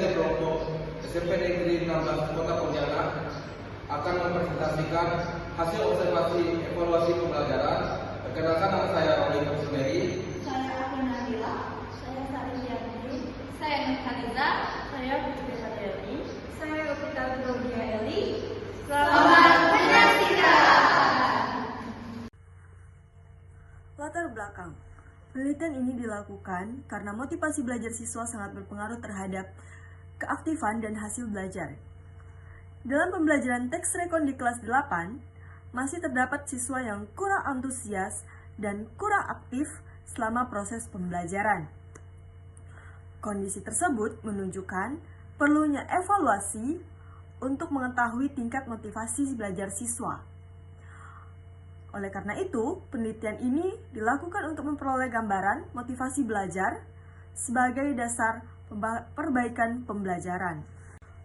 dari kelompok SMP Negeri 16 Kota Pontianak akan mempresentasikan hasil observasi evaluasi pembelajaran. Perkenalkan, nama saya Roli Kusumeri. Saya Afin Nabila. Saya Sarifiani. Saya Nurhaniza. Saya Putri Satriani. Saya Upita Gloria Eli. Selamat menyaksikan. Latar belakang. Penelitian ini dilakukan karena motivasi belajar siswa sangat berpengaruh terhadap keaktifan dan hasil belajar. Dalam pembelajaran teks rekon di kelas 8, masih terdapat siswa yang kurang antusias dan kurang aktif selama proses pembelajaran. Kondisi tersebut menunjukkan perlunya evaluasi untuk mengetahui tingkat motivasi belajar siswa. Oleh karena itu, penelitian ini dilakukan untuk memperoleh gambaran motivasi belajar sebagai dasar perbaikan pembelajaran.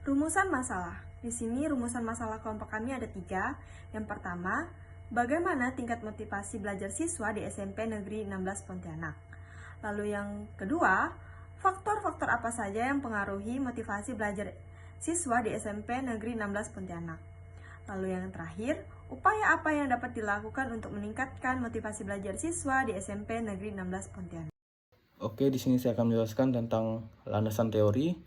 Rumusan masalah. Di sini rumusan masalah kelompok kami ada 3. Yang pertama, bagaimana tingkat motivasi belajar siswa di SMP Negeri 16 Pontianak. Lalu yang kedua, faktor-faktor apa saja yang mempengaruhi motivasi belajar siswa di SMP Negeri 16 Pontianak. Lalu yang terakhir, upaya apa yang dapat dilakukan untuk meningkatkan motivasi belajar siswa di SMP Negeri 16 Pontianak. Oke, di sini saya akan menjelaskan tentang landasan teori.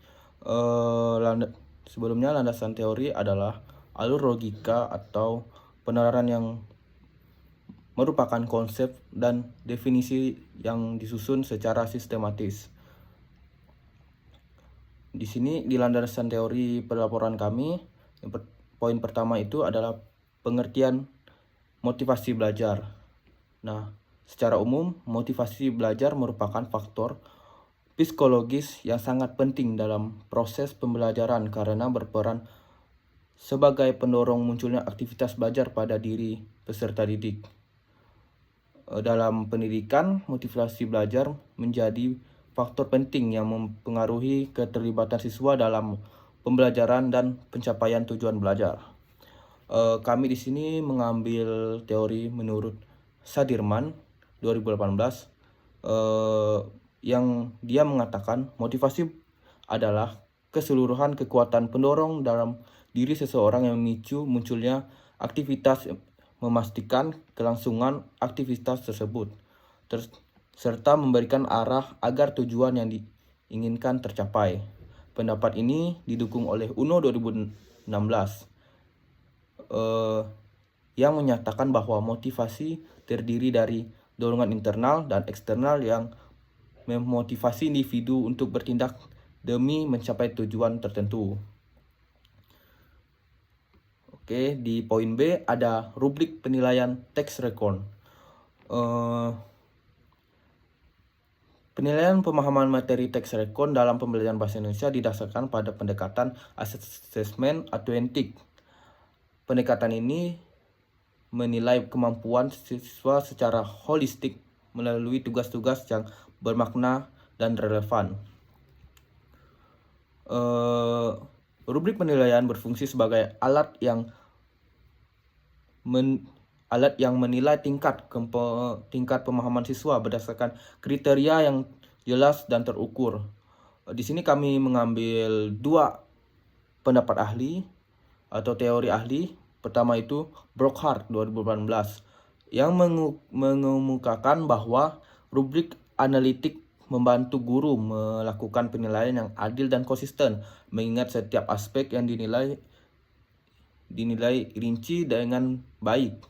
Sebelumnya, landasan teori adalah alur logika atau peneraran yang merupakan konsep dan definisi yang disusun secara sistematis. Di sini di landasan teori pelaporan kami, poin pertama itu adalah pengertian motivasi belajar. Nah, secara umum, motivasi belajar merupakan faktor psikologis yang sangat penting dalam proses pembelajaran karena berperan sebagai pendorong munculnya aktivitas belajar pada diri peserta didik. Dalam pendidikan, motivasi belajar menjadi faktor penting yang mempengaruhi keterlibatan siswa dalam pembelajaran dan pencapaian tujuan belajar. Kami di sini mengambil teori menurut Sadirman 2018 yang dia mengatakan motivasi adalah keseluruhan kekuatan pendorong dalam diri seseorang yang memicu munculnya aktivitas, memastikan kelangsungan aktivitas tersebut, serta memberikan arah agar tujuan yang diinginkan tercapai. Pendapat ini didukung oleh UNO 2016 yang menyatakan bahwa motivasi terdiri dari dorongan internal dan eksternal yang memotivasi individu untuk bertindak demi mencapai tujuan tertentu. Oke, di poin B ada rubrik penilaian teks rekon. Penilaian pemahaman materi teks rekon dalam pembelajaran bahasa Indonesia didasarkan pada pendekatan asesmen autentik. Pendekatan ini menilai kemampuan siswa secara holistik melalui tugas-tugas yang bermakna dan relevan. Rubrik penilaian berfungsi sebagai alat yang menilai tingkat pemahaman siswa berdasarkan kriteria yang jelas dan terukur. Di sini kami mengambil 2 pendapat ahli atau teori ahli. Pertama itu Brockhart 2018 yang mengemukakan bahwa rubrik analitik membantu guru melakukan penilaian yang adil dan konsisten, mengingat setiap aspek yang dinilai rinci dengan baik.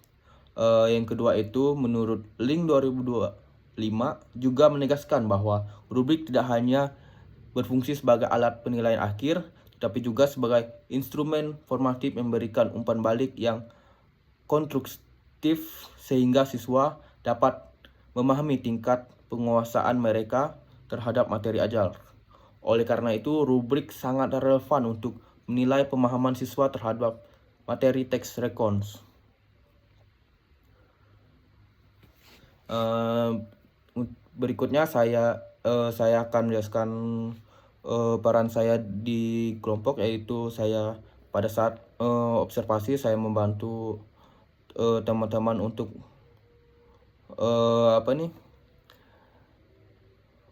Yang kedua itu menurut Link 2025 juga menegaskan bahwa rubrik tidak hanya berfungsi sebagai alat penilaian akhir, tapi juga sebagai instrumen formatif memberikan umpan balik yang konstruktif sehingga siswa dapat memahami tingkat penguasaan mereka terhadap materi ajar. Oleh karena itu, rubrik sangat relevan untuk menilai pemahaman siswa terhadap materi teks rekon. Berikutnya saya akan menjelaskan peran saya di kelompok, yaitu saya pada saat observasi saya membantu teman-teman untuk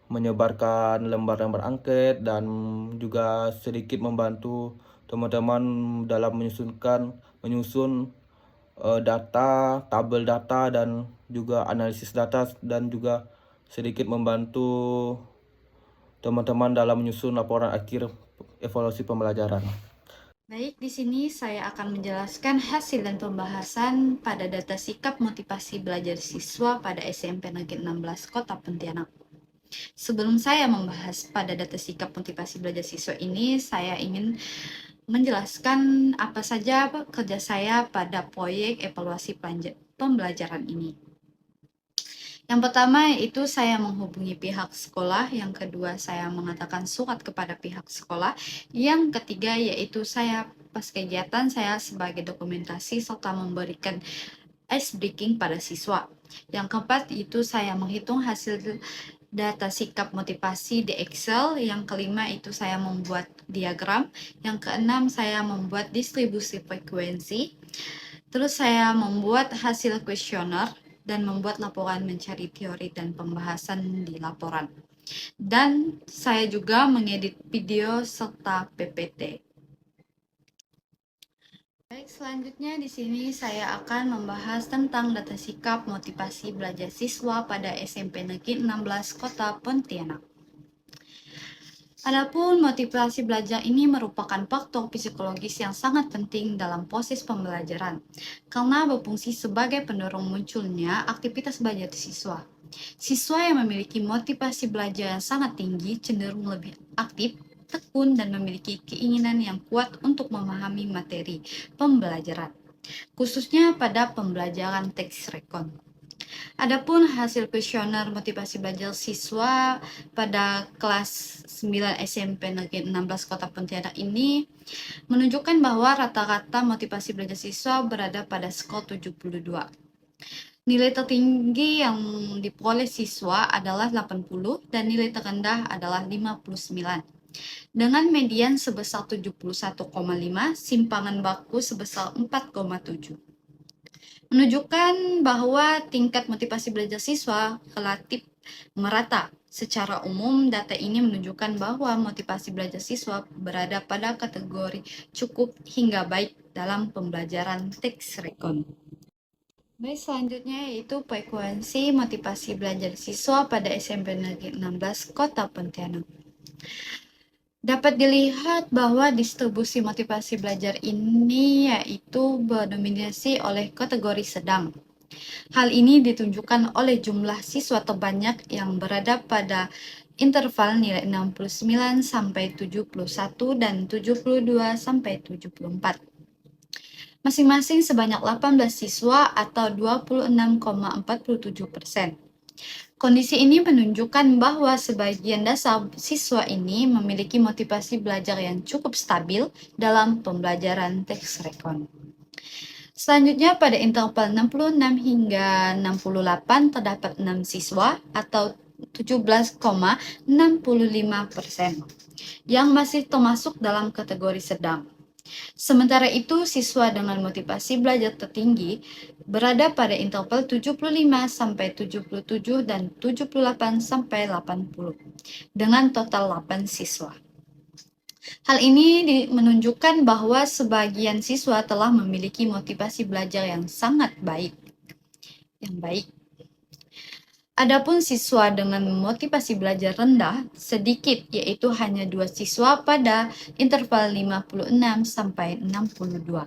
menyebarkan lembar-lembar angket dan juga sedikit membantu teman-teman dalam menyusun data, tabel data dan juga analisis data, dan juga sedikit membantu teman-teman dalam menyusun laporan akhir evaluasi pembelajaran. Baik, di sini saya akan menjelaskan hasil dan pembahasan pada data sikap motivasi belajar siswa pada SMP Negeri 16 Kota Pontianak. Sebelum saya membahas pada data sikap motivasi belajar siswa ini, saya ingin menjelaskan apa saja kerja saya pada proyek evaluasi pembelajaran ini. Yang pertama yaitu saya menghubungi pihak sekolah, yang kedua saya mengatakan surat kepada pihak sekolah, yang ketiga yaitu saya pas kegiatan saya sebagai dokumentasi serta memberikan ice breaking pada siswa. Yang keempat itu saya menghitung hasil data sikap motivasi di Excel. Yang kelima itu saya membuat diagram. Yang keenam saya membuat distribusi frekuensi. Terus saya membuat hasil kuesioner dan membuat laporan mencari teori dan pembahasan di laporan. Dan saya juga mengedit video serta PPT. Baik, selanjutnya di sini saya akan membahas tentang data sikap motivasi belajar siswa pada SMP Negeri 16 Kota Pontianak. Adapun motivasi belajar ini merupakan faktor psikologis yang sangat penting dalam proses pembelajaran, karena berfungsi sebagai pendorong munculnya aktivitas belajar siswa. Siswa yang memiliki motivasi belajar yang sangat tinggi cenderung lebih aktif, tekun, dan memiliki keinginan yang kuat untuk memahami materi pembelajaran, khususnya pada pembelajaran teks rekon. Adapun hasil kuesioner motivasi belajar siswa pada kelas 9 SMP Negeri 16 Kota Pontianak ini menunjukkan bahwa rata-rata motivasi belajar siswa berada pada skor 72. Nilai tertinggi yang diperoleh siswa adalah 80 dan nilai terendah adalah 59. Dengan median sebesar 71,5, simpangan baku sebesar 4,7. Menunjukkan bahwa tingkat motivasi belajar siswa relatif merata. Secara umum, data ini menunjukkan bahwa motivasi belajar siswa berada pada kategori cukup hingga baik dalam pembelajaran teks rekon. Baik, selanjutnya yaitu frekuensi motivasi belajar siswa pada SMP Negeri 16 Kota Pontianak. Dapat dilihat bahwa distribusi motivasi belajar ini yaitu berdominasi oleh kategori sedang. Hal ini ditunjukkan oleh jumlah siswa terbanyak yang berada pada interval nilai 69 sampai 71 dan 72 sampai 74. Masing-masing sebanyak 18 siswa atau 26,47%. Kondisi ini menunjukkan bahwa sebagian dasar siswa ini memiliki motivasi belajar yang cukup stabil dalam pembelajaran teks rekon. Selanjutnya pada interval 66 hingga 68 terdapat 6 siswa atau 17,65% yang masih termasuk dalam kategori sedang. Sementara itu, siswa dengan motivasi belajar tertinggi berada pada interval 75 sampai 77 dan 78 sampai 80 dengan total 8 siswa. Hal ini menunjukkan bahwa sebagian siswa telah memiliki motivasi belajar yang sangat baik. Adapun siswa dengan motivasi belajar rendah sedikit, yaitu hanya 2 siswa pada interval 56 sampai 62.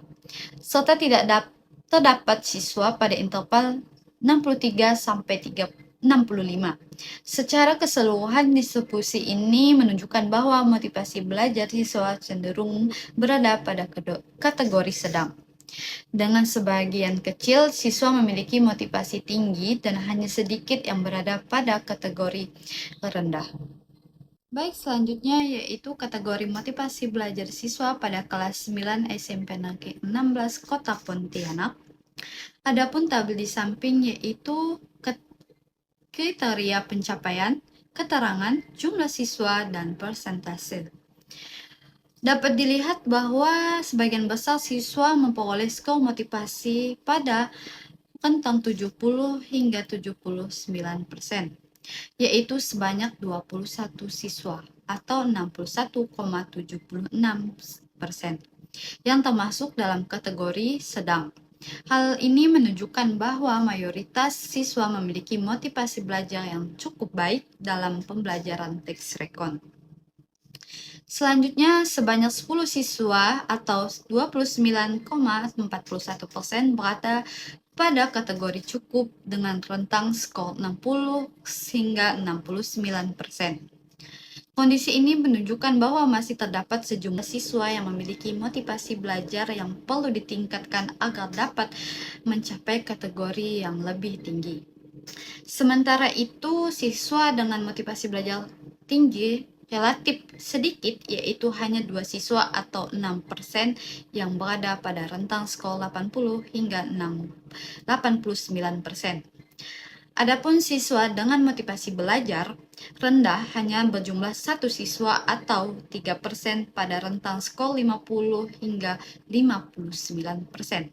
Serta tidak terdapat siswa pada interval 63 sampai 65. Secara keseluruhan, distribusi ini menunjukkan bahwa motivasi belajar siswa cenderung berada pada kategori sedang. Dengan sebagian kecil siswa memiliki motivasi tinggi dan hanya sedikit yang berada pada kategori rendah. Baik, selanjutnya yaitu kategori motivasi belajar siswa pada kelas 9 SMP Negeri 16 Kota Pontianak. Adapun tabel di samping yaitu kriteria pencapaian, keterangan, jumlah siswa, dan persentase. Dapat dilihat bahwa sebagian besar siswa memperoleh skor motivasi pada rentang 70 hingga 79%. yaitu sebanyak 21 siswa atau 61,76%, yang termasuk dalam kategori sedang. Hal ini menunjukkan bahwa mayoritas siswa memiliki motivasi belajar yang cukup baik dalam pembelajaran teks rekon. Selanjutnya, sebanyak 10 siswa atau 29,41% berada pada kategori cukup dengan rentang skor 60 hingga 69%. Kondisi ini menunjukkan bahwa masih terdapat sejumlah siswa yang memiliki motivasi belajar yang perlu ditingkatkan agar dapat mencapai kategori yang lebih tinggi. Sementara itu, siswa dengan motivasi belajar tinggi relatif sedikit, yaitu hanya 2 siswa atau 6% yang berada pada rentang skor 80 hingga 89%. Adapun siswa dengan motivasi belajar rendah hanya berjumlah 1 siswa atau 3% pada rentang skor 50 hingga 59%.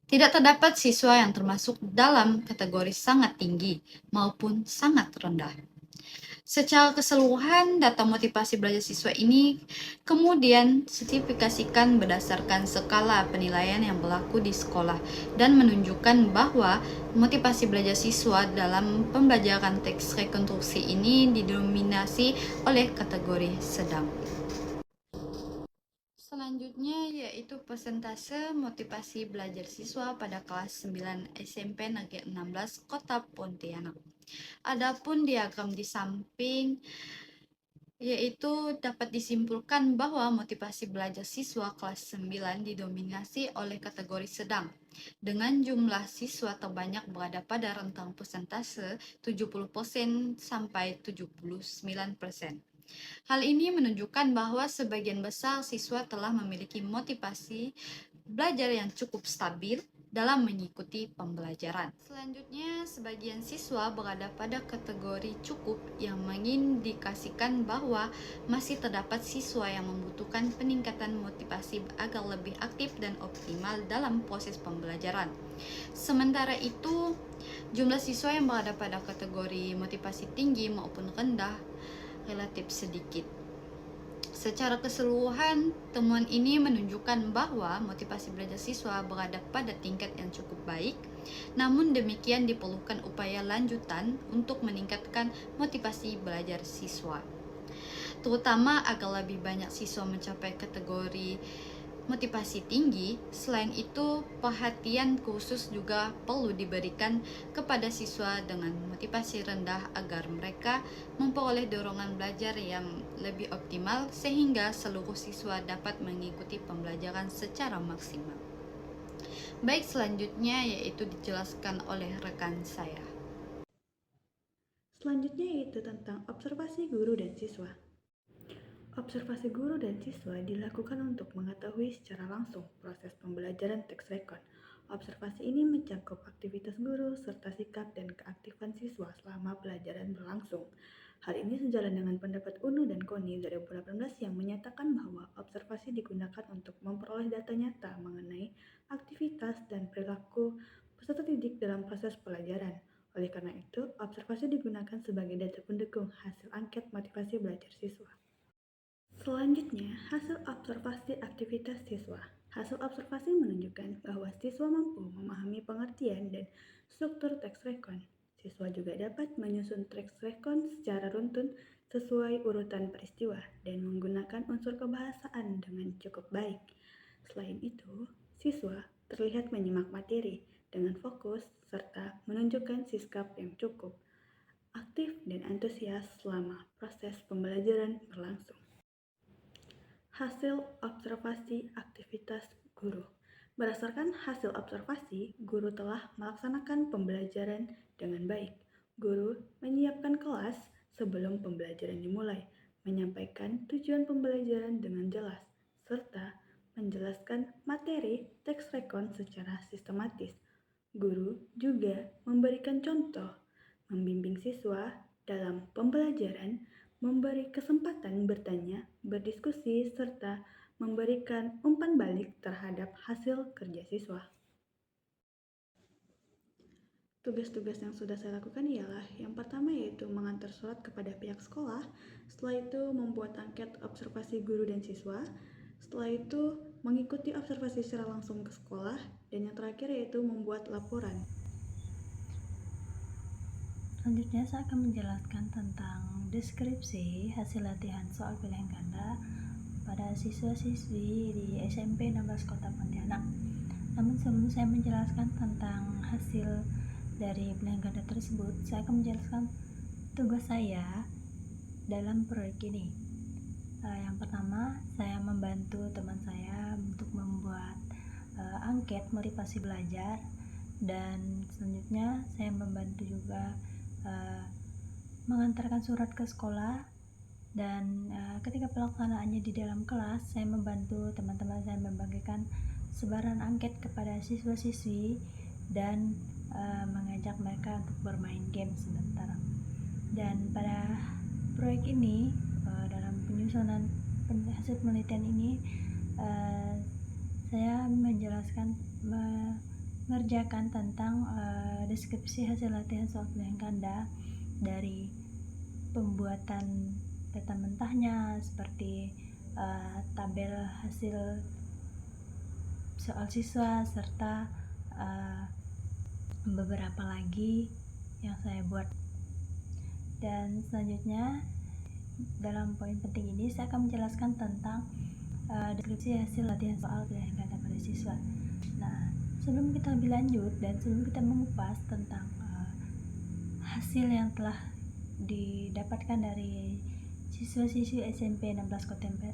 Tidak terdapat siswa yang termasuk dalam kategori sangat tinggi maupun sangat rendah. Secara keseluruhan, data motivasi belajar siswa ini kemudian sertifikasikan berdasarkan skala penilaian yang berlaku di sekolah dan menunjukkan bahwa motivasi belajar siswa dalam pembelajaran teks rekonstruksi ini didominasi oleh kategori sedang. Selanjutnya yaitu persentase motivasi belajar siswa pada kelas 9 SMP Negeri 16 Kota Pontianak. Adapun diagram di samping yaitu dapat disimpulkan bahwa motivasi belajar siswa kelas 9 didominasi oleh kategori sedang dengan jumlah siswa terbanyak berada pada rentang persentase 70% sampai 79%. Hal ini menunjukkan bahwa sebagian besar siswa telah memiliki motivasi belajar yang cukup stabil dalam mengikuti pembelajaran. Selanjutnya, sebagian siswa berada pada kategori cukup yang mengindikasikan bahwa masih terdapat siswa yang membutuhkan peningkatan motivasi agar lebih aktif dan optimal dalam proses pembelajaran. Sementara itu, jumlah siswa yang berada pada kategori motivasi tinggi maupun rendah relatif sedikit. Secara keseluruhan, temuan ini menunjukkan bahwa motivasi belajar siswa berada pada tingkat yang cukup baik. Namun demikian diperlukan upaya lanjutan untuk meningkatkan motivasi belajar siswa, terutama agar lebih banyak siswa mencapai kategori motivasi tinggi. Selain itu, perhatian khusus juga perlu diberikan kepada siswa dengan motivasi rendah agar mereka memperoleh dorongan belajar yang lebih optimal sehingga seluruh siswa dapat mengikuti pembelajaran secara maksimal. Baik, selanjutnya yaitu dijelaskan oleh rekan saya. Selanjutnya yaitu tentang observasi guru dan siswa. Observasi guru dan siswa dilakukan untuk mengetahui secara langsung proses pembelajaran teks rekon. Observasi ini mencakup aktivitas guru serta sikap dan keaktifan siswa selama pelajaran berlangsung. Hal ini sejalan dengan pendapat UNU dan KONI 2018 yang menyatakan bahwa observasi digunakan untuk memperoleh data nyata mengenai aktivitas dan perilaku peserta didik dalam proses pelajaran. Oleh karena itu, observasi digunakan sebagai data pendukung hasil angket motivasi belajar siswa. Selanjutnya, hasil observasi aktivitas siswa. Hasil observasi menunjukkan bahwa siswa mampu memahami pengertian dan struktur teks rekon. Siswa juga dapat menyusun teks rekon secara runtun sesuai urutan peristiwa dan menggunakan unsur kebahasaan dengan cukup baik. Selain itu, siswa terlihat menyimak materi dengan fokus serta menunjukkan sikap yang cukup, aktif dan antusias selama proses pembelajaran berlangsung. Hasil observasi aktivitas guru. Berdasarkan hasil observasi, guru telah melaksanakan pembelajaran dengan baik. Guru menyiapkan kelas sebelum pembelajaran dimulai, menyampaikan tujuan pembelajaran dengan jelas, serta menjelaskan materi teks rekon secara sistematis. Guru juga memberikan contoh, membimbing siswa dalam pembelajaran, memberi kesempatan bertanya, berdiskusi, serta memberikan umpan balik terhadap hasil kerja siswa. Tugas-tugas yang sudah saya lakukan ialah yang pertama yaitu mengantar surat kepada pihak sekolah, setelah itu membuat angket observasi guru dan siswa, setelah itu mengikuti observasi secara langsung ke sekolah, dan yang terakhir yaitu membuat laporan. Selanjutnya saya akan menjelaskan tentang deskripsi hasil latihan soal pilihan ganda pada siswa-siswi di SMP 16 Kota Pontianak. Namun sebelum saya menjelaskan tentang hasil dari pilihan ganda tersebut, saya akan menjelaskan tugas saya dalam proyek ini. Yang pertama, saya membantu teman saya untuk membuat angket motivasi belajar, dan selanjutnya saya membantu juga mengantarkan surat ke sekolah, dan ketika pelaksanaannya di dalam kelas, saya membantu teman-teman saya membagikan sebaran angket kepada siswa-siswi dan mengajak mereka untuk bermain game sebentar. Dan pada proyek ini, dalam penyusunan hasil penelitian ini, saya mengerjakan tentang deskripsi hasil latihan soal pilihan ganda dari pembuatan data mentahnya seperti tabel hasil soal siswa serta beberapa lagi yang saya buat. Dan selanjutnya dalam poin penting ini saya akan menjelaskan tentang deskripsi hasil latihan soal pilihan ganda pada siswa. Nah, sebelum kita lebih lanjut dan sebelum kita mengupas tentang hasil yang telah didapatkan dari siswa-siswi SMP 16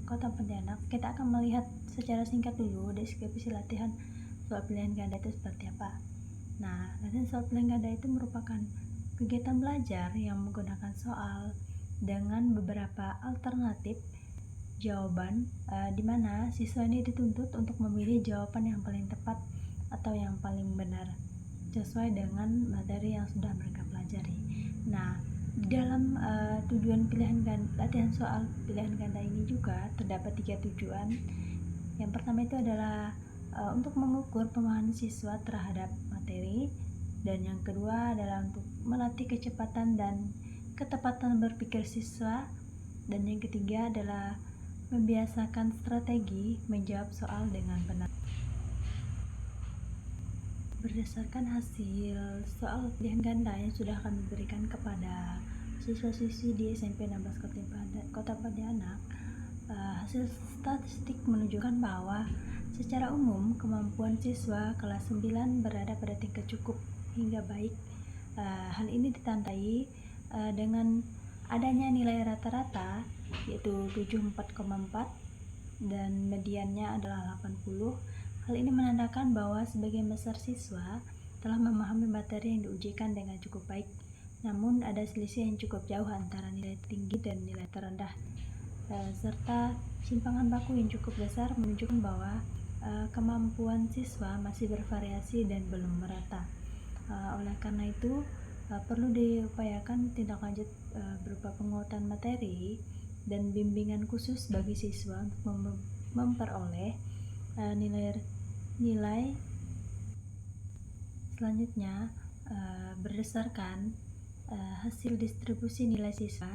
Kota Pontianak, kita akan melihat secara singkat dulu deskripsi latihan soal pilihan ganda itu seperti apa. Nah, latihan soal pilihan ganda itu merupakan kegiatan belajar yang menggunakan soal dengan beberapa alternatif jawaban, di mana siswa ini dituntut untuk memilih jawaban yang paling tepat atau yang paling benar sesuai dengan materi yang sudah mereka pelajari. Nah, di dalam tujuan latihan soal pilihan ganda ini juga terdapat 3 tujuan. Yang pertama itu adalah untuk mengukur pemahaman siswa terhadap materi, dan yang kedua adalah untuk melatih kecepatan dan ketepatan berpikir siswa, dan yang ketiga adalah membiasakan strategi menjawab soal dengan benar. Berdasarkan hasil soal pilihan ganda yang sudah kami berikan kepada siswa-siswi di SMP 16 Kota Pontianak, hasil statistik menunjukkan bahwa secara umum kemampuan siswa kelas 9 berada pada tingkat cukup hingga baik. Hal ini ditandai dengan adanya nilai rata-rata yaitu 74,4 dan mediannya adalah 80. Hal ini menandakan bahwa sebagian besar siswa telah memahami materi yang diujikan dengan cukup baik. Namun ada selisih yang cukup jauh antara nilai tinggi dan nilai terendah, serta simpangan baku yang cukup besar menunjukkan bahwa kemampuan siswa masih bervariasi dan belum merata. Oleh karena itu, perlu diupayakan tindak lanjut berupa penguatan materi dan bimbingan khusus bagi siswa untuk memperoleh nilai. Selanjutnya, berdasarkan hasil distribusi nilai siswa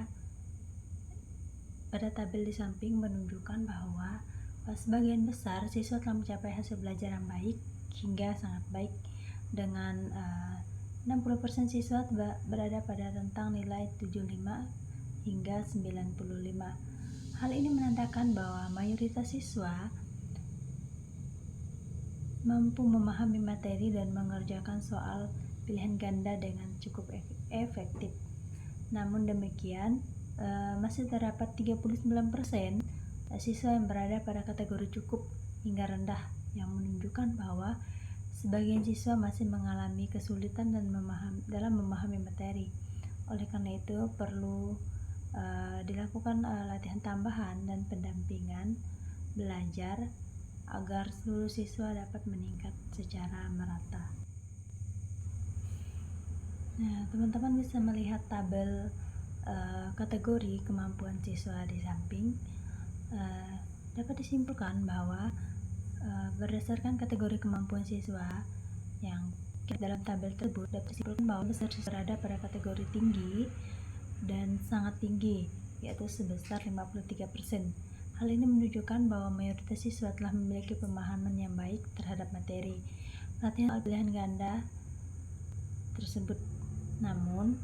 pada tabel di samping menunjukkan bahwa sebagian besar siswa telah mencapai hasil belajar yang baik hingga sangat baik, dengan 60% siswa berada pada rentang nilai 75 hingga 95. Hal ini menandakan bahwa mayoritas siswa mampu memahami materi dan mengerjakan soal pilihan ganda dengan cukup efektif. Namun demikian, masih terdapat 39% siswa yang berada pada kategori cukup hingga rendah, yang menunjukkan bahwa sebagian siswa masih mengalami kesulitan dalam memahami materi. Oleh karena itu, perlu dilakukan latihan tambahan dan pendampingan belajar agar seluruh siswa dapat meningkat secara merata. Nah, teman-teman bisa melihat tabel kategori kemampuan siswa di samping. Dapat disimpulkan bahwa berdasarkan kategori kemampuan siswa yang Dalam tabel tersebut dapat disimpulkan bahwa besar siswa berada pada kategori tinggi dan sangat tinggi, yaitu sebesar 53%. Hal ini menunjukkan bahwa mayoritas siswa telah memiliki pemahaman yang baik terhadap materi latihan soal pilihan ganda tersebut. Namun,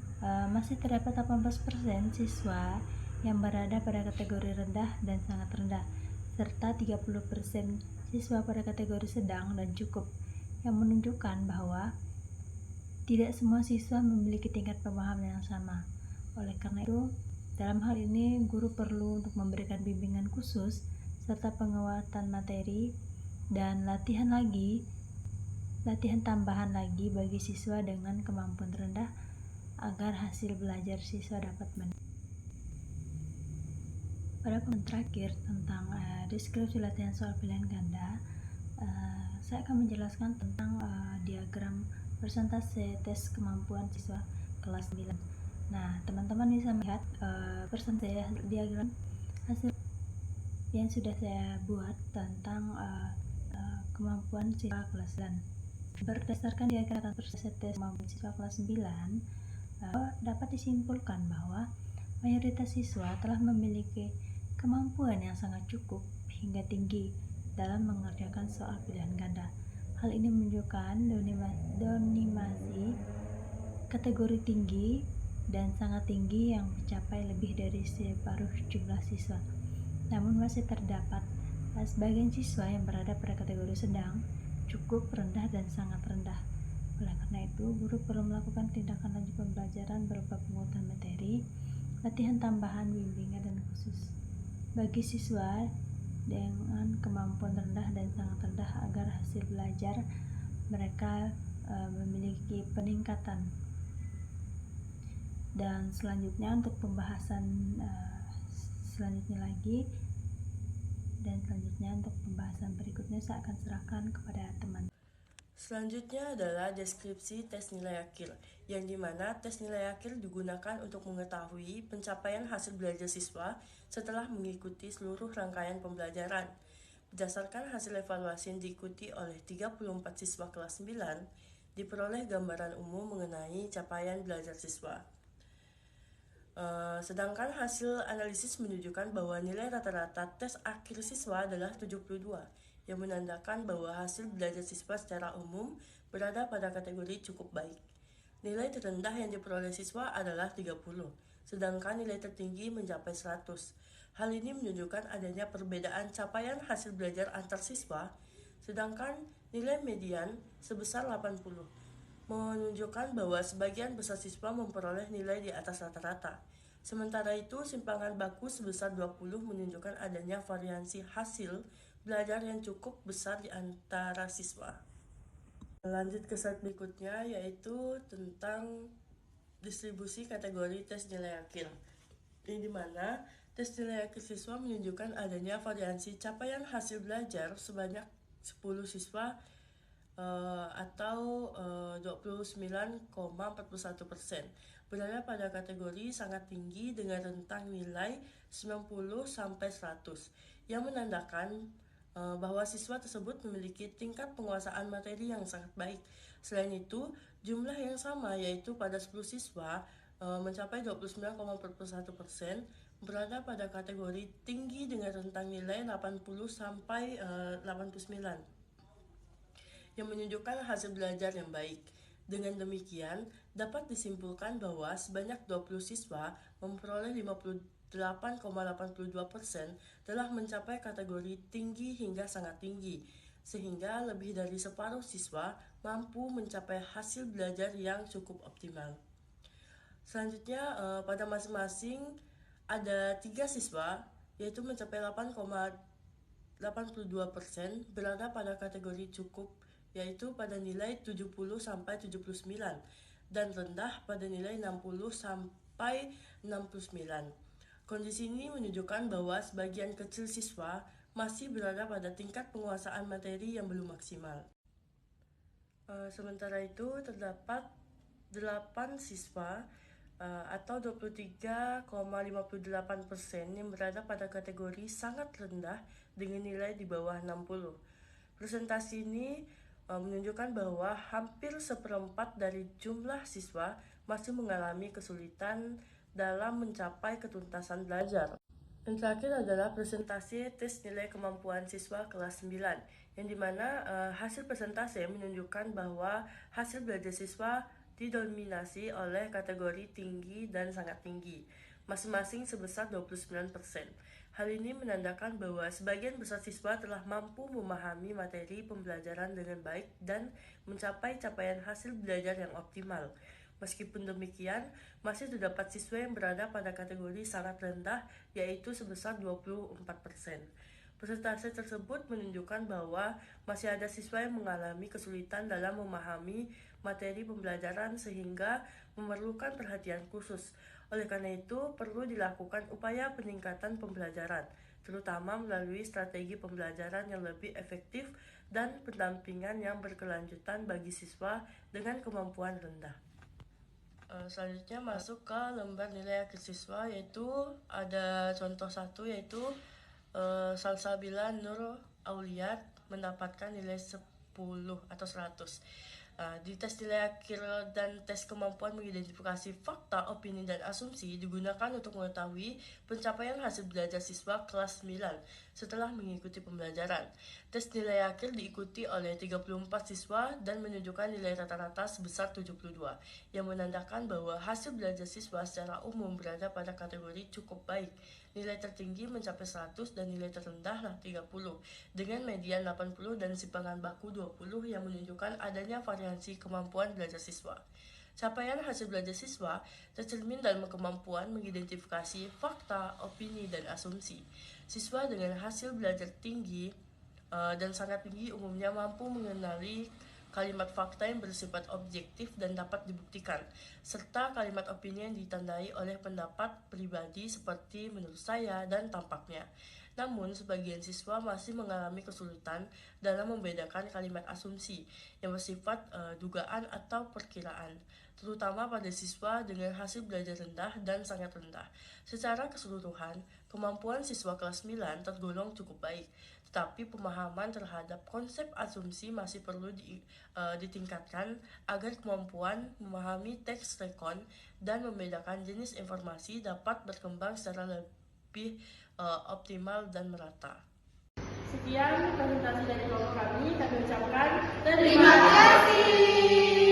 masih terdapat 18% siswa yang berada pada kategori rendah dan sangat rendah, serta 30% siswa pada kategori sedang dan cukup, yang menunjukkan bahwa tidak semua siswa memiliki tingkat pemahaman yang sama. Oleh karena itu, dalam hal ini guru perlu untuk memberikan bimbingan khusus serta penguatan materi dan latihan tambahan lagi bagi siswa dengan kemampuan rendah agar hasil belajar siswa dapat meningkat. Pada poin terakhir tentang deskripsi latihan soal pilihan ganda, saya akan menjelaskan tentang diagram persentase tes kemampuan siswa kelas 9. Nah, teman-teman bisa melihat persentase diagram hasil yang sudah saya buat tentang kemampuan siswa kelas 9. Berdasarkan diagram persentase tes kemampuan siswa kelas 9, dapat disimpulkan bahwa mayoritas siswa telah memiliki kemampuan yang sangat cukup hingga tinggi dalam mengerjakan soal pilihan ganda. Hal ini menunjukkan donimasi kategori tinggi dan sangat tinggi yang mencapai lebih dari separuh jumlah siswa. Namun masih terdapat sebagian siswa yang berada pada kategori sedang, cukup, rendah, dan sangat rendah. Oleh karena itu, guru perlu melakukan tindakan lanjut pembelajaran berupa penguatan materi, latihan tambahan, bimbingan, dan khusus bagi siswa dengan kemampuan rendah dan sangat rendah agar hasil belajar mereka memiliki peningkatan. Dan selanjutnya untuk pembahasan selanjutnya untuk pembahasan berikutnya saya akan serahkan kepada teman. Selanjutnya adalah deskripsi tes nilai akhir, yang dimana tes nilai akhir digunakan untuk mengetahui pencapaian hasil belajar siswa setelah mengikuti seluruh rangkaian pembelajaran. Berdasarkan hasil evaluasi yang diikuti oleh 34 siswa kelas 9, diperoleh gambaran umum mengenai capaian belajar siswa. Sedangkan hasil analisis menunjukkan bahwa nilai rata-rata tes akhir siswa adalah 72, yang menandakan bahwa hasil belajar siswa secara umum berada pada kategori cukup baik. Nilai terendah yang diperoleh siswa adalah 30, sedangkan nilai tertinggi mencapai 100. Hal ini menunjukkan adanya perbedaan capaian hasil belajar antar siswa, sedangkan nilai median sebesar 80, menunjukkan bahwa sebagian besar siswa memperoleh nilai di atas rata-rata. Sementara itu, simpangan baku sebesar 20 menunjukkan adanya variasi hasil belajar yang cukup besar di antara siswa. Lanjut ke slide berikutnya, yaitu tentang distribusi kategori tes nilai akhir. Ini dimana tes nilai akhir siswa menunjukkan adanya variasi capaian hasil belajar sebanyak 10 siswa atau 29,41%, berada pada kategori sangat tinggi dengan rentang nilai 90-100, yang menandakan bahwa siswa tersebut memiliki tingkat penguasaan materi yang sangat baik. Selain itu, jumlah yang sama, yaitu pada 10 siswa mencapai 29,41%, berada pada kategori tinggi dengan rentang nilai 80-89, yang menunjukkan hasil belajar yang baik. Dengan demikian, dapat disimpulkan bahwa sebanyak 20 siswa memperoleh 58,82% telah mencapai kategori tinggi hingga sangat tinggi, sehingga lebih dari separuh siswa mampu mencapai hasil belajar yang cukup optimal. Selanjutnya, pada masing-masing ada 3 siswa, yaitu mencapai 8,82%, berada pada kategori cukup, yaitu pada nilai 70-79, dan rendah pada nilai 60-69. Kondisi ini menunjukkan bahwa sebagian kecil siswa masih berada pada tingkat penguasaan materi yang belum maksimal. Sementara itu, terdapat 8 siswa atau 23,58% yang berada pada kategori sangat rendah dengan nilai di bawah 60. Presentasi ini menunjukkan bahwa hampir seperempat dari jumlah siswa masih mengalami kesulitan dalam mencapai ketuntasan belajar. Yang terakhir adalah presentasi tes nilai kemampuan siswa kelas 9, yang dimana hasil presentasi menunjukkan bahwa hasil belajar siswa didominasi oleh kategori tinggi dan sangat tinggi, masing-masing sebesar 29%. Hal ini menandakan bahwa sebagian besar siswa telah mampu memahami materi pembelajaran dengan baik dan mencapai capaian hasil belajar yang optimal. Meskipun demikian, masih terdapat siswa yang berada pada kategori sangat rendah, yaitu sebesar 24%. Presentasi tersebut menunjukkan bahwa masih ada siswa yang mengalami kesulitan dalam memahami materi pembelajaran sehingga memerlukan perhatian khusus. Oleh karena itu, perlu dilakukan upaya peningkatan pembelajaran, terutama melalui strategi pembelajaran yang lebih efektif dan pendampingan yang berkelanjutan bagi siswa dengan kemampuan rendah. Selanjutnya masuk ke lembar nilai akhir siswa, yaitu ada contoh satu, yaitu Salsabila Nur Auliat mendapatkan nilai 10 atau 100. Di tes nilai akhir dan tes kemampuan mengidentifikasi fakta, opini, dan asumsi digunakan untuk mengetahui pencapaian hasil belajar siswa kelas 9 setelah mengikuti pembelajaran. Tes nilai akhir diikuti oleh 34 siswa dan menunjukkan nilai rata-rata sebesar 72, yang menandakan bahwa hasil belajar siswa secara umum berada pada kategori cukup baik. Nilai tertinggi mencapai 100 dan nilai terendahlah 30, dengan median 80 dan simpangan baku 20 yang menunjukkan adanya variasi kemampuan belajar siswa. Capaian hasil belajar siswa tercermin dalam kemampuan mengidentifikasi fakta, opini, dan asumsi. Siswa dengan hasil belajar tinggi dan sangat tinggi umumnya mampu mengenali kalimat fakta yang bersifat objektif dan dapat dibuktikan, serta kalimat opini yang ditandai oleh pendapat pribadi seperti menurut saya dan tampaknya. Namun, sebagian siswa masih mengalami kesulitan dalam membedakan kalimat asumsi yang bersifat dugaan atau perkiraan, terutama pada siswa dengan hasil belajar rendah dan sangat rendah. Secara keseluruhan, kemampuan siswa kelas 9 tergolong cukup baik, tetapi pemahaman terhadap konsep asumsi masih perlu ditingkatkan agar kemampuan memahami teks rekon dan membedakan jenis informasi dapat berkembang secara lebih optimal dan merata. Sekian presentasi dari kelompok kami ucapkan terima kasih.